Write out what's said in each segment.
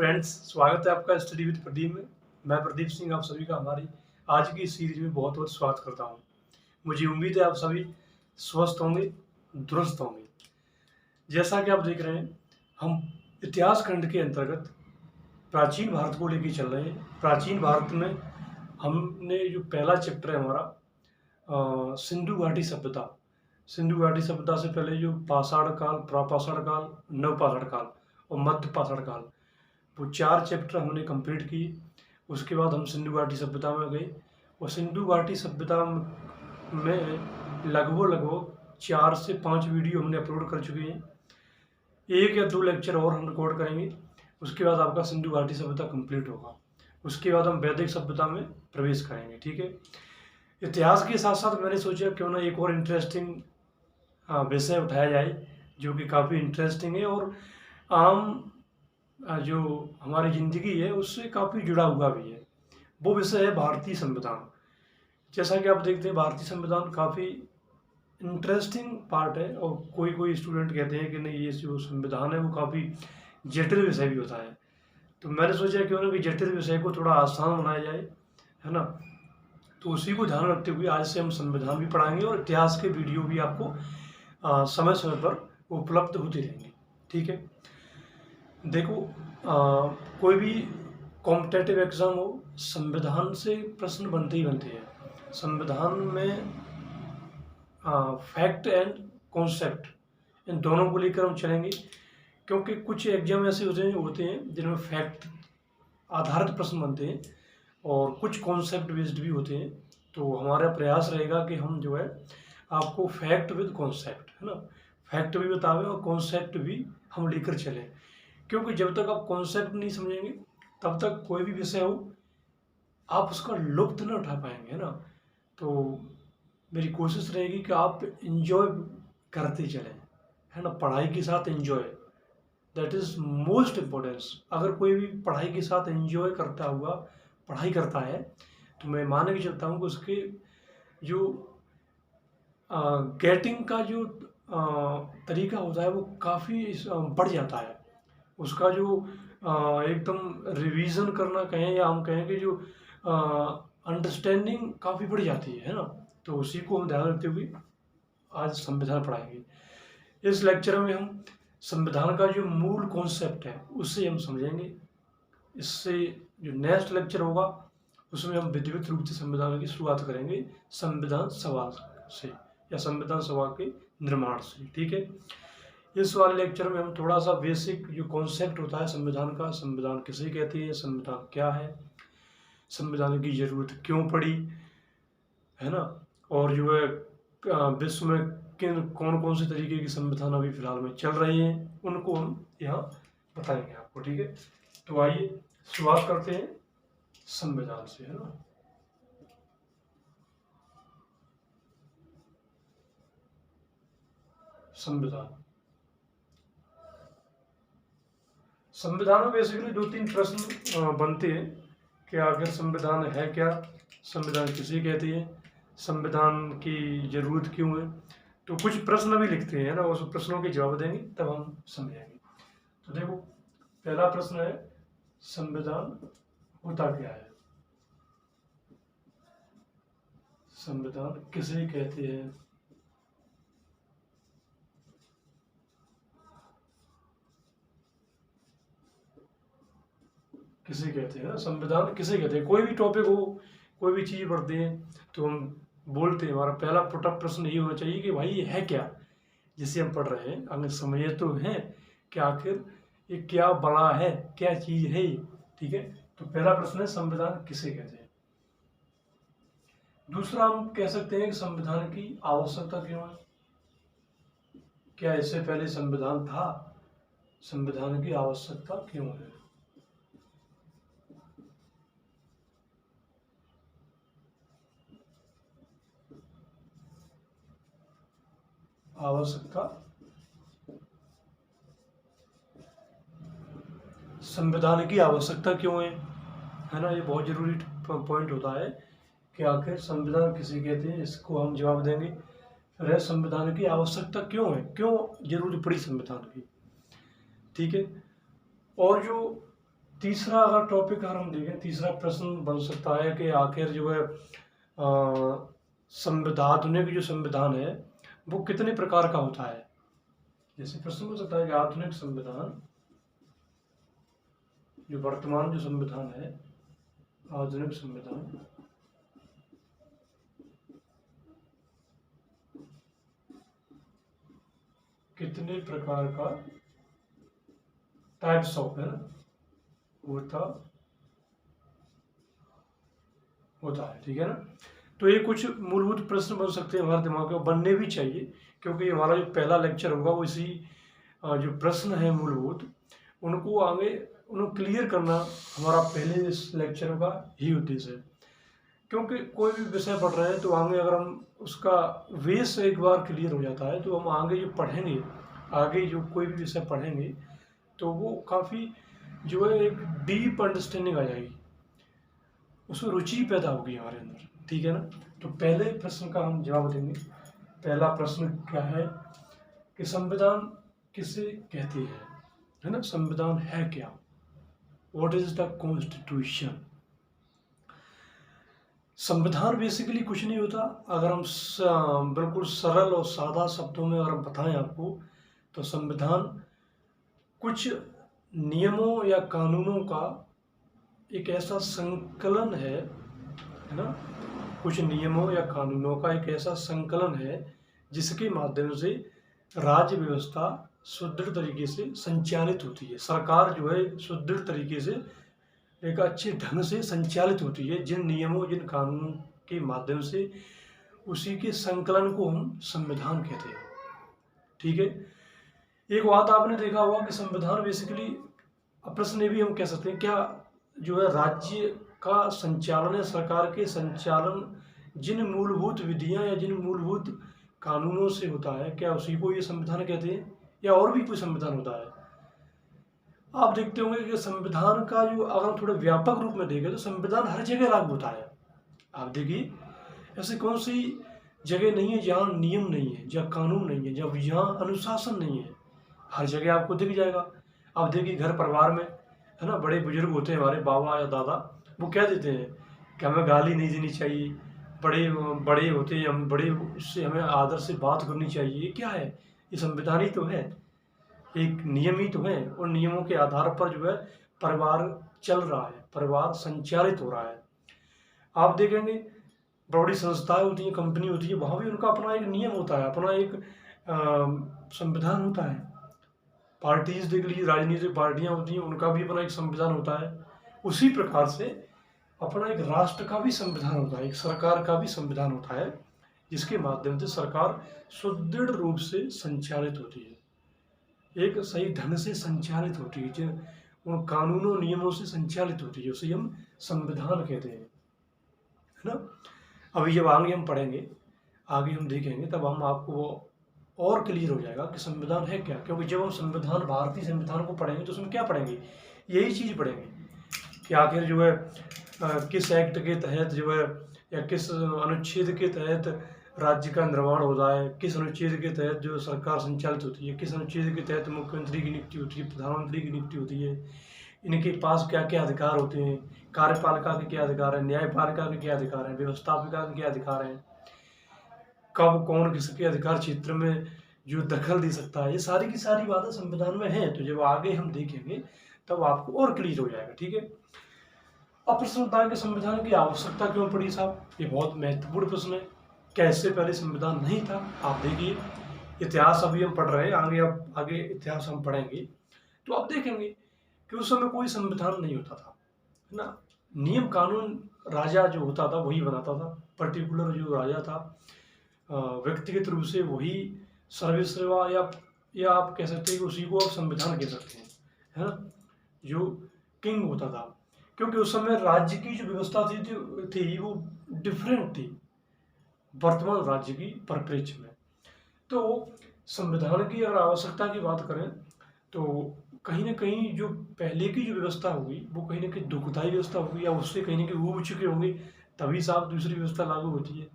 Friends, स्वागत है आपका स्टडी विद प्रदीप में। मैं प्रदीप सिंह आप सभी का हमारी आज की सीरीज में बहुत बहुत स्वागत करता हूं। मुझे उम्मीद है आप सभी स्वस्थ होंगे, दुरुस्त होंगे। जैसा कि आप देख रहे हैं, हम इतिहास खंड के अंतर्गत प्राचीन भारत को लेकर चल रहे हैं। प्राचीन भारत में हमने जो पहला चैप्टर है हमारा सिंधु घाटी सभ्यता। सिंधु घाटी सभ्यता से पहले जो पाषाण काल, प्रापाषाण काल, नवपाषाण काल और मध्य पाषाण काल, वो 4 चैप्टर हमने कंप्लीट किए। उसके बाद हम सिंधु घाटी सभ्यता में गए और सिंधु घाटी सभ्यता में लगभग 4 से 5 वीडियो हमने अपलोड कर चुके हैं। 1 या 2 लेक्चर और हम रिकॉर्ड करेंगे। उसके बाद आपका सिंधु घाटी सभ्यता कंप्लीट होगा। उसके बाद हम वैदिक सभ्यता में प्रवेश करेंगे। ठीक है। इतिहास के साथ साथ मैंने सोचा क्यों ना एक और इंटरेस्टिंग विषय उठाया जाए, जो कि काफ़ी इंटरेस्टिंग है और आम जो हमारी ज़िंदगी है उससे काफ़ी जुड़ा हुआ भी है। वो विषय है भारतीय संविधान। जैसा कि आप देखते हैं, भारतीय संविधान काफ़ी इंटरेस्टिंग पार्ट है और कोई स्टूडेंट कहते हैं कि नहीं, ये जो संविधान है वो काफ़ी जटिल विषय भी होता है। तो मैंने सोचा क्यों ना कि जटिल विषय को थोड़ा आसान बनाया जाए, है ना। तो उसी को ध्यान रखते हुए आज से हम संविधान भी पढ़ाएंगे और इतिहास के वीडियो भी आपको समय समय पर उपलब्ध होते रहेंगे। ठीक है। देखो, कोई भी कॉम्पिटेटिव एग्ज़ाम हो, संविधान से प्रश्न बनते ही बनते हैं। संविधान में फैक्ट एंड कॉन्सेप्ट, इन दोनों को लेकर हम चलेंगे, क्योंकि कुछ एग्जाम ऐसे होते हैं जिनमें फैक्ट आधारित प्रश्न बनते हैं और कुछ कॉन्सेप्ट बेस्ड भी होते हैं। तो हमारा प्रयास रहेगा कि हम जो है आपको फैक्ट विद कॉन्सेप्ट, है ना, फैक्ट भी बतावें और कॉन्सेप्ट भी हम लेकर चलें। क्योंकि जब तक आप कॉन्सेप्ट नहीं समझेंगे तब तक कोई भी विषय हो आप उसका लुत्फ न उठा पाएंगे, है ना। तो मेरी कोशिश रहेगी कि आप इंजॉय करते चलें, है ना। पढ़ाई के साथ enjoy, that is most importance. अगर कोई भी पढ़ाई के साथ इंजॉय करता हुआ पढ़ाई करता है तो मैं मान के चलता हूँ कि उसके जो गेटिंग का जो तरीका होता है वो काफ़ी बढ़ जाता है। उसका जो एकदम रिवीजन करना कहें या हम कहें कि जो अंडरस्टैंडिंग काफ़ी बढ़ जाती है ना। तो उसी को हम ध्यान रखते हुए आज संविधान पढ़ाएंगे। इस लेक्चर में हम संविधान का जो मूल कॉन्सेप्ट है उससे हम समझेंगे। इससे जो नेक्स्ट लेक्चर होगा उसमें हम विधिवत रूप से संविधान की शुरुआत करेंगे, संविधान सभा से या संविधान सभा के निर्माण से। ठीक है। इस वाले लेक्चर में हम थोड़ा सा बेसिक जो कॉन्सेप्ट होता है संविधान का, संविधान किसे कहते हैं, संविधान क्या है, संविधान की ज़रूरत क्यों पड़ी, है ना, और जो है विश्व में किन कौन कौन से तरीके के संविधान अभी फिलहाल में चल रहे हैं उनको हम यहाँ बताएंगे आपको। ठीक है। तो आइए शुरुआत करते हैं संविधान से, है ना। संविधान में बेसिकली 2-3 प्रश्न बनते हैं कि आखिर संविधान है क्या, संविधान किसे कहते हैं, संविधान की जरूरत क्यों है। तो कुछ प्रश्न भी लिखते हैं ना, उस प्रश्नों के जवाब देंगे तब हम समझेंगे। तो देखो, पहला प्रश्न है संविधान होता क्या है, संविधान किसे कहते हैं। किसे कहते हैं, संविधान किसे कहते हैं। कोई भी टॉपिक हो, कोई भी चीज़ पढ़ते हैं तो हम बोलते हैं, हमारा पहला प्रश्न ये होना चाहिए कि भाई ये है क्या, जिसे हम पढ़ रहे हैं। अगर समझे तो हैं कि आखिर ये क्या बड़ा है, क्या चीज़ है ये। ठीक है। तो पहला प्रश्न है संविधान किसे कहते हैं। दूसरा हम कह सकते हैं कि संविधान की आवश्यकता क्यों है। क्या इससे पहले संविधान था, संविधान की आवश्यकता क्यों है। आवश्यकता, संविधान की आवश्यकता क्यों है ना। ये बहुत जरूरी पॉइंट होता है कि आखिर संविधान किसे कहते हैं, इसको हम जवाब देंगे। फिर संविधान की आवश्यकता क्यों है, क्यों जरूरत पड़ी संविधान की। ठीक है। और जो तीसरा अगर टॉपिक अगर हम देखें, तीसरा प्रश्न बन सकता है कि आखिर जो है संविधान, दुनिया की जो संविधान है वो कितने प्रकार का होता है। जैसे प्रश्न हो सकता है कि आधुनिक संविधान, जो वर्तमान जो संविधान है, आधुनिक संविधान कितने प्रकार का, टाइप्स ऑफ है ना, होता है, ठीक है ना। तो ये कुछ मूलभूत प्रश्न बन सकते हैं हमारे दिमाग में, बनने भी चाहिए, क्योंकि हमारा जो पहला लेक्चर होगा वो इसी जो प्रश्न है मूलभूत, उनको आगे उनको क्लियर करना हमारा पहले इस लेक्चर का ही उद्देश्य है। क्योंकि कोई भी विषय पढ़ रहे हैं तो आगे अगर हम उसका बेस एक बार क्लियर हो जाता है तो हम आगे जो पढ़ेंगे, आगे जो कोई भी विषय पढ़ेंगे तो वो काफ़ी जो है एक डीप अंडरस्टैंडिंग आ जाएगी, उसमें रुचि पैदा होगी हमारे अंदर, ठीक है ना। तो पहले प्रश्न का हम जवाब देंगे। पहला प्रश्न क्या है कि संविधान किसे कहते हैं, है ना। संविधान है क्या, व्हाट इज द कॉन्स्टिट्यूशन। संविधान बेसिकली कुछ नहीं होता, अगर हम बिल्कुल सरल और सादा शब्दों में अगर हम बताएं आपको, तो संविधान कुछ नियमों या कानूनों का एक ऐसा संकलन है ना, कुछ नियमों या कानूनों का एक ऐसा संकलन है जिसके माध्यम से राज्य व्यवस्था सुदृढ़ तरीके से संचालित होती है। सरकार जो है सुदृढ़ तरीके से एक अच्छे ढंग से संचालित होती है, जिन नियमों जिन कानूनों के माध्यम से, उसी के संकलन को हम संविधान कहते हैं, ठीक है। एक बात आपने देखा होगा कि संविधान बेसिकली, प्रश्न ये भी हम कह सकते हैं, क्या जो है राज्य का संचालन या सरकार के संचालन जिन मूलभूत विधियां या जिन मूलभूत कानूनों से होता है, क्या उसी को ये संविधान कहते हैं या और भी कोई संविधान होता है। आप देखते होंगे कि संविधान का जो अगर हम थोड़े व्यापक रूप में देखें तो संविधान हर जगह लागू होता है। आप देखिए, ऐसे कौन सी जगह नहीं है जहाँ नियम नहीं है, जहाँ कानून नहीं है, जहाँ अनुशासन नहीं है, हर जगह आपको दिख जाएगा। आप देखिए घर परिवार में, है ना, बड़े बुजुर्ग होते हैं हमारे बाबा या दादा, वो क्या देते हैं कि हमें गाली नहीं देनी चाहिए, बड़े बड़े होते हैं हम, बड़े उससे हमें आदर से बात करनी चाहिए। ये क्या है, ये संविधान ही तो है, एक नियम ही तो है। और नियमों के आधार पर जो है परिवार चल रहा है, परिवार संचालित हो रहा है। आप देखेंगे बड़ी संस्थाएं होती हैं, कंपनी होती है, वहाँ भी उनका अपना एक नियम होता है, अपना एक संविधान होता है। पार्टीज देख लीजिए, राजनीतिक पार्टियां होती हैं, उनका भी अपना एक संविधान होता है। उसी प्रकार से अपना एक राष्ट्र का भी संविधान होता है, एक सरकार का भी संविधान होता है, जिसके माध्यम से सरकार सुदृढ़ रूप से संचालित होती है, एक सही ढंग से संचालित होती है, जिन उन कानूनों नियमों से संचालित होती है, उसे हम संविधान कहते हैं, है ना। अभी जब आगे हम पढ़ेंगे, आगे हम देखेंगे, तब हम आपको वो और क्लियर हो जाएगा कि संविधान है क्या। क्योंकि जब हम संविधान, भारतीय संविधान को पढ़ेंगे तो उसमें क्या पढ़ेंगे, यही चीज़ पढ़ेंगे कि आखिर जो है किस एक्ट के तहत जो है, या किस अनुच्छेद के तहत राज्य का निर्माण होता है, किस अनुच्छेद के तहत जो सरकार संचालित होती है, किस अनुच्छेद के तहत मुख्यमंत्री की नियुक्ति होती है, प्रधानमंत्री की नियुक्ति होती है, इनके पास क्या क्या अधिकार होते हैं, कार्यपालिका के क्या अधिकार हैं, न्यायपालिका के क्या अधिकार हैं, व्यवस्थापिका के क्या अधिकार हैं, कब कौन किसके अधिकार क्षेत्र में जो दखल दे सकता है, ये सारी की सारी बातें संविधान में हैं। तो जब आगे हम देखेंगे तब आपको और क्लियर हो जाएगा, ठीक है। अब प्रश्न होता है कि संविधान की आवश्यकता क्यों पड़ी साहब, ये बहुत महत्वपूर्ण प्रश्न है। क्या इससे पहले संविधान नहीं था। आप देखिए, इतिहास अभी हम पढ़ रहे हैं, आगे इतिहास हम पढ़ेंगे तो आप देखेंगे कि उस समय कोई संविधान नहीं होता था, है ना। नियम कानून राजा जो होता था वही बनाता था, पर्टिकुलर जो राजा था व्यक्तिगत रूप से वही सर्वसेवा, या आप कह सकते हैं कि उसी को आप संविधान कह सकते हैं, है ना, जो किंग होता था। क्योंकि उस समय राज्य की जो व्यवस्था थी वो डिफरेंट थी वर्तमान राज्य की परिप्रेक्ष्य में। तो संविधान की अगर आवश्यकता की बात करें तो कहीं ना कहीं जो पहले की जो व्यवस्था होगी वो कहीं ना कहीं दुखदायी व्यवस्था होगी, या उससे कहीं ना कहीं ऊब चुके होंगे, तभी साफ दूसरी व्यवस्था लागू होती है।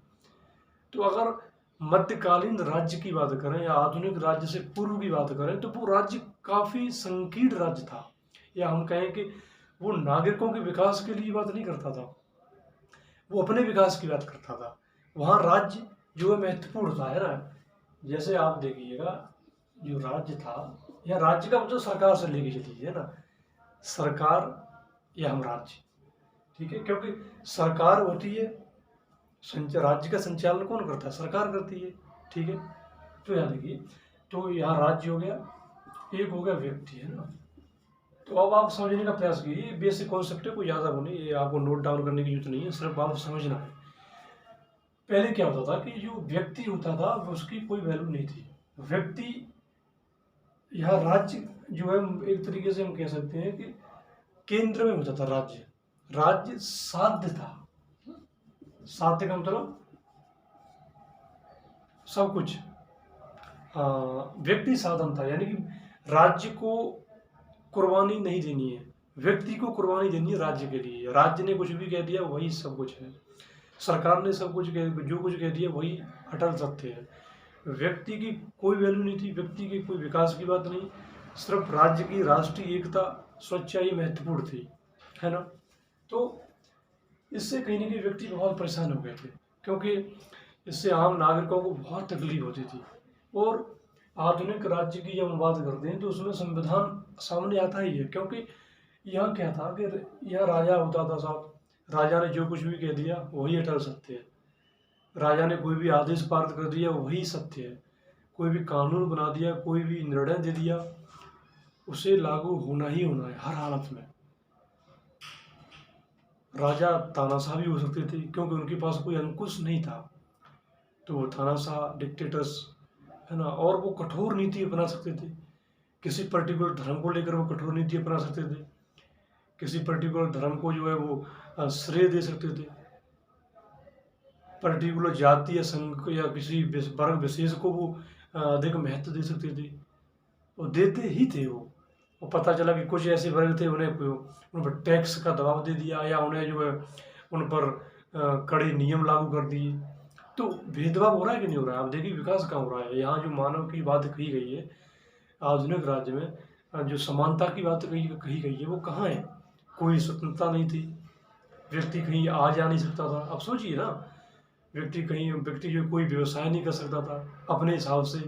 तो अगर मध्यकालीन राज्य की बात करें या आधुनिक राज्य से पूर्व की बात करें तो वो राज्य काफ़ी संकीर्ण राज्य था, या हम कहें कि वो नागरिकों के विकास के लिए बात नहीं करता था, वो अपने विकास की बात करता था। वहाँ राज्य जो है महत्वपूर्ण था, है ना। जैसे आप देखिएगा, जो राज्य था, या राज्य का मतलब सरकार से लेके चलिए, है ना, सरकार या हम राज्य, ठीक है, क्योंकि सरकार होती है, राज्य का संचालन कौन करता है, सरकार करती है, ठीक है। तो यहाँ देखिए, तो यहाँ राज्य हो गया, एक हो गया व्यक्ति, है ना। तो अब आप समझने का प्रयास कीजिए, बेसिक कॉन्सेप्ट है, कोई ज़्यादा वो नहीं, ये आपको नोट डाउन करने की जरूरत नहीं है, सिर्फ आप समझना है। पहले क्या होता था कि जो व्यक्ति होता था उसकी कोई वैल्यू नहीं थी। व्यक्ति, यहाँ राज्य जो है, एक तरीके से हम कह सकते हैं कि केंद्र में होता था राज्य। राज्य साध्य था, साध्य का मतलब सब कुछ, व्यक्ति साधन था, यानी कि राज्य को कुर्बानी नहीं देनी है, व्यक्ति को कुर्बानी देनी है राज्य के लिए। राज्य ने कुछ भी कह दिया वही सब कुछ है, सरकार ने सब कुछ जो कुछ कह दिया वही अटल सत्य है। व्यक्ति की कोई वैल्यू नहीं थी, व्यक्ति की कोई विकास की बात नहीं, सिर्फ राज्य की राष्ट्रीय एकता सुरक्षा ही महत्वपूर्ण थी, है ना। तो इससे कहीं ना कहीं व्यक्ति बहुत परेशान हो गए थे, क्योंकि इससे आम नागरिकों को बहुत तकलीफ होती थी। और आधुनिक राज्य की जब हम बात करते हैं तो उसमें संविधान सामने आता ही है, क्योंकि यहाँ क्या था कि यहाँ राजा होता था साहब, राजा ने जो कुछ भी कह दिया वही अटल सत्य है, राजा ने कोई भी आदेश पारित कर दिया वही सत्य है, कोई भी कानून बना दिया, कोई भी निर्णय दे दिया, उसे लागू होना ही होना है हर हालत में। राजा तानाशाह भी हो सकते थे, क्योंकि उनके पास कोई अंकुश नहीं था, तो वो तानाशाह, डिक्टेटर्स, है ना, और वो कठोर नीति अपना सकते थे। किसी पर्टिकुलर धर्म को लेकर वो कठोर नीति अपना सकते थे, किसी पर्टिकुलर धर्म को जो है वो श्रेय दे सकते थे, पर्टिकुलर जाति या संघ या किसी वर्ग विशेष को वो अधिक महत्व दे सकते थे, वो देते ही थे। वो पता चला कि कुछ ऐसे वर्ग थे, उन्हें उन पर टैक्स का दबाव दे दिया, या उन्हें जो है उन पर कड़े नियम लागू कर दिए, तो भेदभाव हो रहा है कि नहीं हो रहा है। आप देखिए विकास कहाँ हो रहा है। यहाँ जो मानव की बात कही गई है आधुनिक राज्य में, जो समानता की बात कही गई है, वो कहाँ है। कोई स्वतंत्रता नहीं थी, व्यक्ति कहीं आ जा नहीं सकता था। अब सोचिए ना, व्यक्ति जो कोई व्यवसाय नहीं कर सकता था अपने हिसाब से,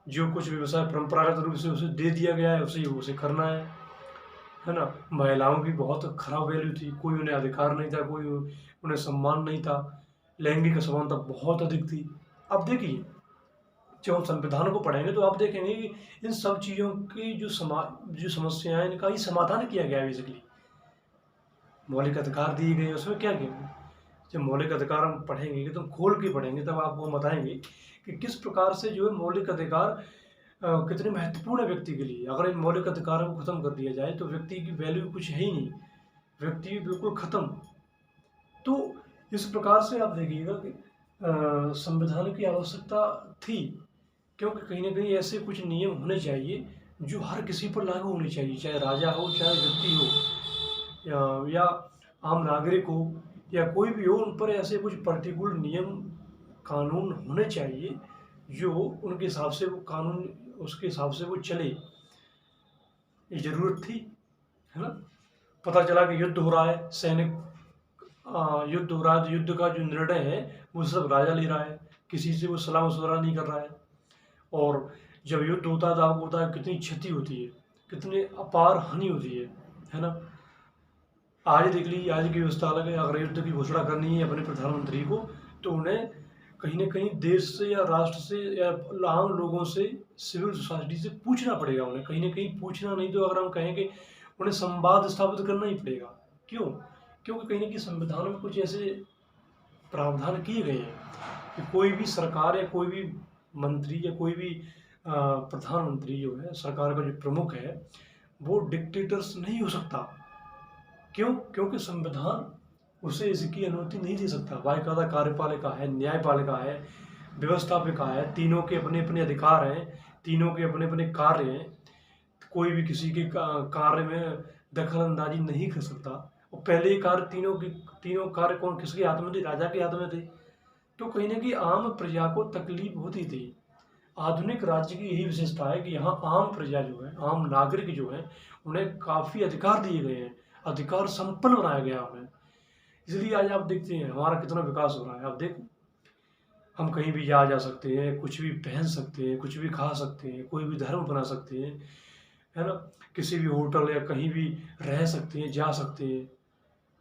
जो कुछ व्यवसाय परंपरागत रूप से उसे दे दिया गया है उसे करना है ना। महिलाओं की बहुत खराब वैल्यू थी, कोई उन्हें अधिकार नहीं था, कोई उन्हें सम्मान नहीं था, लैंगिक असमानता बहुत अधिक थी। अब देखिए, जब हम संविधान को पढ़ेंगे तो आप देखेंगे कि इन सब चीज़ों की जो समस्याएं, इनका ही समाधान किया गया है बेसिकली। मौलिक अधिकार दिए गए, उसमें क्या किया। जब मौलिक अधिकार हम पढ़ेंगे तो हम खोल के पढ़ेंगे, तब आपको बताएंगे कि किस प्रकार से जो है मौलिक अधिकार कितने महत्वपूर्ण है व्यक्ति के लिए। अगर इन मौलिक अधिकारों को खत्म कर दिया जाए तो व्यक्ति की वैल्यू कुछ है ही नहीं, व्यक्ति बिल्कुल खत्म। तो इस प्रकार से आप देखिएगा कि संविधान की आवश्यकता थी, क्योंकि कहीं ना कहीं ऐसे कुछ नियम होने चाहिए जो हर किसी पर लागू होने चाहिए, चाहे राजा हो, चाहे व्यक्ति हो, या आम नागरिक हो, या कोई भी हो, उन पर ऐसे कुछ पर्टिकुलर नियम कानून होने चाहिए जो उनके हिसाब से वो कानून, उसके हिसाब से वो चले। ये जरूरत थी, है ना। पता चला कि युद्ध हो रहा है, सैनिक युद्ध हो रहा है, तो युद्ध का जो निर्णय है वो सब राजा ले रहा है, किसी से वो सलाह मशवरा नहीं कर रहा है। और जब युद्ध होता है तो आपको पता है कितनी क्षति होती है, कितनी अपार हानि होती है ना। आज देख लीजिए, आज की व्यवस्था अलग है। अगर युद्ध की घोषणा करनी है अपने प्रधानमंत्री को, तो उन्हें कहीं ना कहीं देश से या राष्ट्र से या आम लोगों से, सिविल सोसाइटी से पूछना पड़ेगा। उन्हें कहीं ना कहीं पूछना, नहीं तो अगर हम कहेंगे उन्हें संवाद स्थापित करना ही पड़ेगा। क्यों? क्योंकि कहीं ना कहीं संविधान में कुछ ऐसे प्रावधान किए गए हैं कि कोई भी सरकार या कोई भी मंत्री या कोई भी प्रधानमंत्री जो है, सरकार का जो प्रमुख है, वो डिक्टेटर्स नहीं हो सकता। क्यों? क्योंकि संविधान उसे इसकी अनुमति नहीं दे सकता। बाकायदा कार्यपालिका है, न्यायपालिका है, व्यवस्थापिका है, तीनों के अपने अपने अधिकार हैं, तीनों के अपने अपने कार्य हैं। कोई भी किसी के कार्य में दखल अंदाजी नहीं कर सकता। और पहले कार्य तीनों कार्य कौन, किसके हाथ में थे? राजा के हाथ में थे। तो कहीं ना कहीं आम प्रजा को तकलीफ होती थी। आधुनिक राज्य की यही विशेषता है कि यहाँ आम प्रजा जो है, आम नागरिक जो है, उन्हें काफ़ी अधिकार दिए गए हैं, अधिकार संपन्न बनाया गया उन्हें। इसलिए आज आप देखते हैं हमारा कितना विकास हो रहा है। आप देखो, हम कहीं भी जा सकते हैं, कुछ भी पहन सकते हैं, कुछ भी खा सकते हैं, कोई भी धर्म बना सकते हैं, है ना? किसी भी होटल या कहीं भी रह सकते हैं, जा सकते हैं,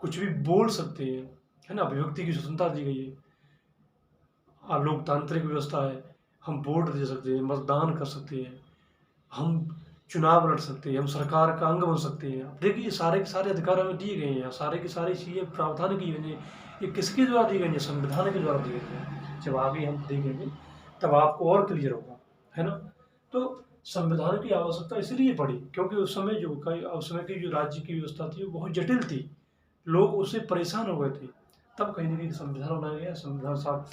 कुछ भी बोल सकते हैं, है ना? अभिव्यक्ति की स्वतंत्रता दी गई है। लोकतांत्रिक व्यवस्था है, हम वोट दे सकते हैं, मतदान कर सकते हैं, हम चुनाव लड़ सकते हैं, हम सरकार का अंग बन सकते हैं। अब देखिए, सारे के सारे अधिकार हमें दिए गए हैं, सारे की सारी चीज़ें प्रावधान की गई हैं। ये किसके द्वारा दी गई हैं? संविधान के द्वारा दिए गए हैं। जब आगे हम देखेंगे तब आपको और क्लियर होगा, है ना? तो संविधान की आवश्यकता इसलिए पड़ी क्योंकि उस समय की जो राज्य की व्यवस्था थी वो बहुत जटिल थी, लोग उससे परेशान हो गए थे। तब कहीं ना कहीं संविधान बनाया गया। संविधान साहब,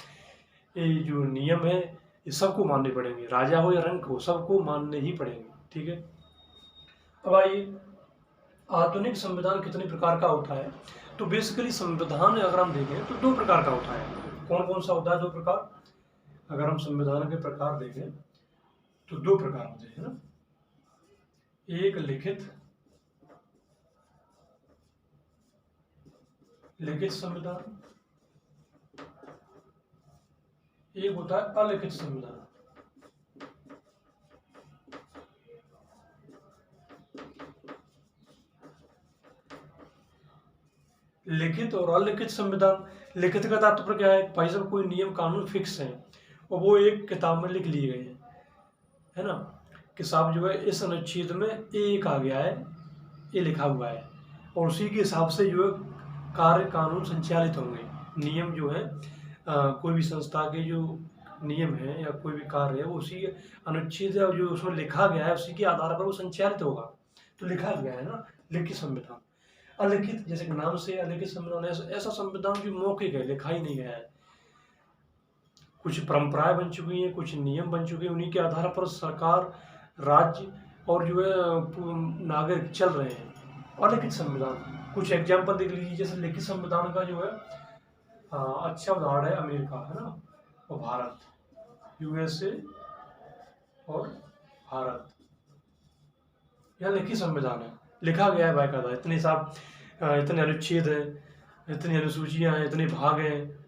ये जो नियम है ये सबको मानने पड़ेंगे, राजा हो या रंक हो, सबको मानने ही पड़ेंगे। ठीक है। अब आइए, आधुनिक संविधान कितने प्रकार का होता है? तो बेसिकली संविधान अगर हम देखें तो 2 प्रकार का होता है। कौन कौन सा होता है 2 प्रकार? अगर हम संविधान के प्रकार देखें तो 2 प्रकार होते हैं ना। एक लिखित संविधान, एक होता है अलिखित संविधान। लिखित और अलिखित संविधान। लिखित का तात्पर्य क्या है? भाई साहब, कोई नियम कानून फिक्स है और वो एक किताब में लिख लिए गए हैं, है ना? कि साहब जो है इस अनुच्छेद में एक आ गया है, ये लिखा हुआ है, और उसी के हिसाब से जो है कार्य कानून संचालित होंगे। नियम जो है कोई भी संस्था के जो नियम है या कोई भी कार्य है वो उसी अनुच्छेद या जो उसमें लिखा गया है उसी के आधार पर वो संचालित होगा। तो लिखा गया है ना, लिखित संविधान। अलिखित, जैसे नाम से अलिखित संविधान, ऐसा संविधान जो मौखिक है, लिखा ही नहीं गया है। कुछ परंपराएं बन चुकी हैं, कुछ नियम बन चुके हैं, उन्हीं के आधार पर सरकार, राज्य और जो है नागरिक चल रहे हैं। अलिखित संविधान, कुछ एग्जाम्पल देख लीजिए। जैसे लिखित संविधान का जो है अच्छा उदाहरण है अमेरिका, है ना, और भारत, यूएसए और भारत। यह लिखित संविधान है, लिखा गया है बाकायदा। इतने साहब इतने अनुच्छेद हैं, इतनी अनुसूचियां हैं, इतने भाग हैं,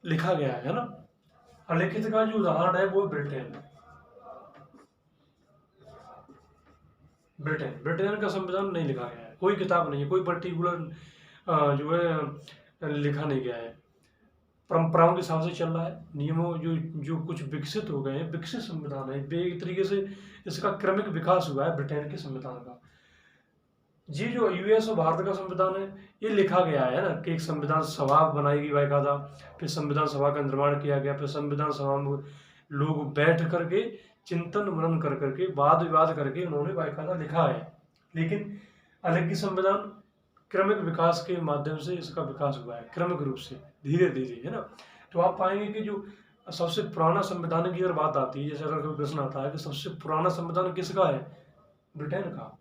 लिखा गया है ना। अलिखित का जो उदाहरण है वो ब्रिटेन का संविधान नहीं लिखा गया है, कोई किताब नहीं है, कोई पर्टिकुलर जो है लिखा नहीं गया है, परंपराओं के हिसाब से चल रहा है। नियमों जो कुछ विकसित हो गए हैं, विकसित संविधान है। एक तरीके से इसका क्रमिक विकास हुआ है ब्रिटेन के संविधान का। जी, जो यूएस और भारत का संविधान है ये लिखा गया है ना, कि एक संविधान सभा बनाई गई बाकायदा, फिर संविधान सभा का निर्माण किया गया, फिर संविधान सभा में लोग बैठ करके चिंतन मनन कर करके वाद विवाद करके उन्होंने बाकायदा लिखा है। लेकिन अलग संविधान क्रमिक विकास के माध्यम से इसका विकास हुआ है, क्रमिक रूप से, धीरे धीरे, है ना। तो आप पाएंगे कि जो सबसे पुराना संविधान की अगर बात आती है, जैसे अगर कोई प्रश्न आता है कि सबसे पुराना संविधान किसका है, ब्रिटेन का,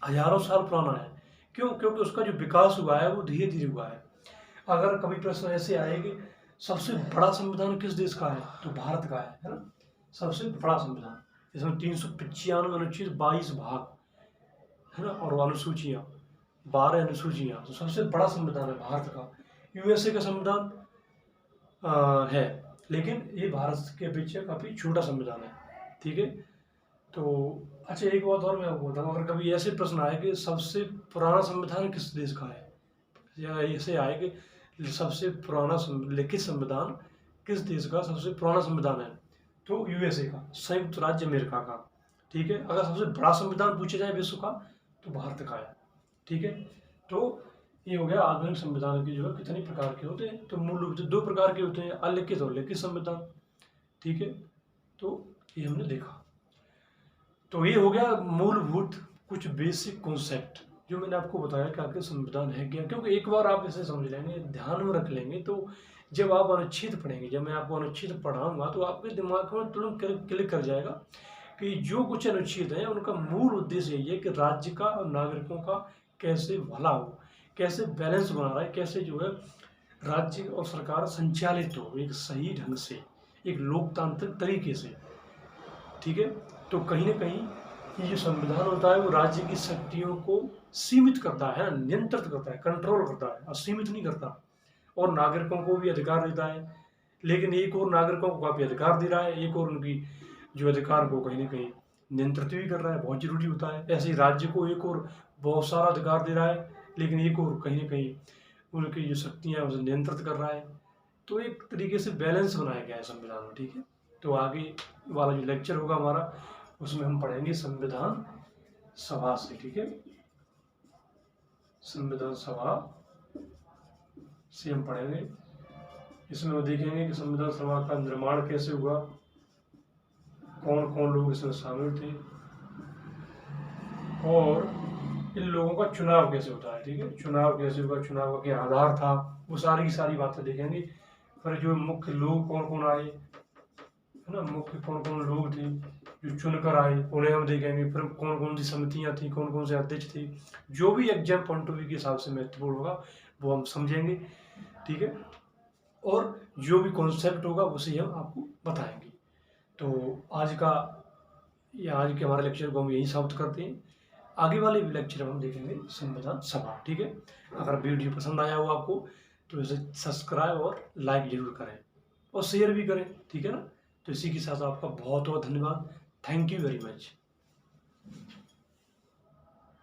हजारों साल पुराना है। क्यों? क्योंकि उसका जो विकास हुआ है वो धीरे धीरे हुआ है। अगर कभी प्रश्न ऐसे आए कि सबसे बड़ा संविधान किस देश का है, तो भारत का है ना, सबसे बड़ा संविधान। इसमें 395 अनुच्छेद, 22 भाग, है ना, और अनुसूचियां 12 अनुसूचियां, तो सबसे बड़ा संविधान है भारत का। यूएसए का संविधान है, लेकिन ये भारत के अपेक्षा काफी छोटा संविधान है। ठीक है। तो अच्छा, एक बात और मैं आपको बताऊँ, अगर कभी ऐसे प्रश्न आए कि सबसे पुराना संविधान किस देश का है, या ऐसे आए कि सबसे पुराना लिखित संविधान किस देश का सबसे पुराना संविधान है, तो यूएसए का, संयुक्त राज्य अमेरिका का। ठीक है। अगर सबसे बड़ा संविधान पूछा जाए विश्व का, तो भारत का है। ठीक है। तो ये हो गया आधुनिक संविधान के जो है कितने प्रकार के होते हैं। तो मूल रूप से 2 प्रकार के होते हैं, अलिखित और लिखित संविधान। ठीक है। तो ये हमने देखा। तो ये हो गया मूलभूत कुछ बेसिक कॉन्सेप्ट जो मैंने आपको बताया कि आखिर संविधान है क्या। क्योंकि एक बार आप इसे समझ लेंगे, ध्यान में रख लेंगे, तो जब आप अनुच्छेद पढ़ेंगे, जब मैं आपको अनुच्छेद पढ़ाऊंगा, तो आपके दिमाग में तुरंत क्लिक कर जाएगा कि जो कुछ अनुच्छेद हैं उनका मूल उद्देश्य यही है कि राज्य का और नागरिकों का कैसे भला हो, कैसे बैलेंस बना रहा है, कैसे जो है राज्य और सरकार संचालित हो एक सही ढंग से, एक लोकतांत्रिक तरीके से। ठीक है। तो कहीं ना कहीं ये जो संविधान होता है वो राज्य की शक्तियों को सीमित करता है, नियंत्रित करता है, कंट्रोल करता है, असीमित नहीं करता। और नागरिकों को भी अधिकार देता है, लेकिन एक और नागरिकों को काफी अधिकार दे रहा है, एक और उनकी जो अधिकार को कहीं ना कहीं नियंत्रित भी कर रहा है, बहुत जरूरी होता है। ऐसे ही राज्य को एक और बहुत सारा अधिकार दे रहा है, लेकिन एक और कहीं ना कहीं उनकी जो शक्तियां हैं उसे नियंत्रित कर रहा है। तो एक तरीके से बैलेंस बनाया गया है संविधान में, ठीक है। तो आगे वाला जो लेक्चर होगा हमारा, उसमें हम पढ़ेंगे संविधान सभा से, ठीक है। संविधान सभा से हम पढ़ेंगे। इसमें हम देखेंगे कि संविधान सभा का निर्माण कैसे हुआ, कौन कौन लोग इसमें शामिल थे, और इन लोगों का चुनाव कैसे होता है, ठीक है। चुनाव कैसे हुआ, चुनाव का क्या आधार था, वो सारी की सारी बातें देखेंगे। फिर जो मुख्य लोग कौन कौन आए, है ना, मुख्य कौन कौन लोग थे जो चुनकर आए, उन्हें हम देखेंगे। फिर कौन कौन सी समितियां थी, कौन कौन से अध्यक्ष थे, जो भी एग्जाम पॉइंट ऑफ व्यू के हिसाब से महत्वपूर्ण होगा वो हम समझेंगे, ठीक है। और जो भी कॉन्सेप्ट होगा उसे हम आपको बताएंगे। तो आज के हमारे लेक्चर को हम यही समाप्त करते हैं। आगे वाले लेक्चर में हम देखेंगे संविधान सभा, ठीक है। अगर वीडियो पसंद आया हो आपको तो इसे सब्सक्राइब और लाइक जरूर करें और शेयर भी करें, ठीक है ना। तो इसी के साथ आपका बहुत बहुत धन्यवाद। Thank you very much.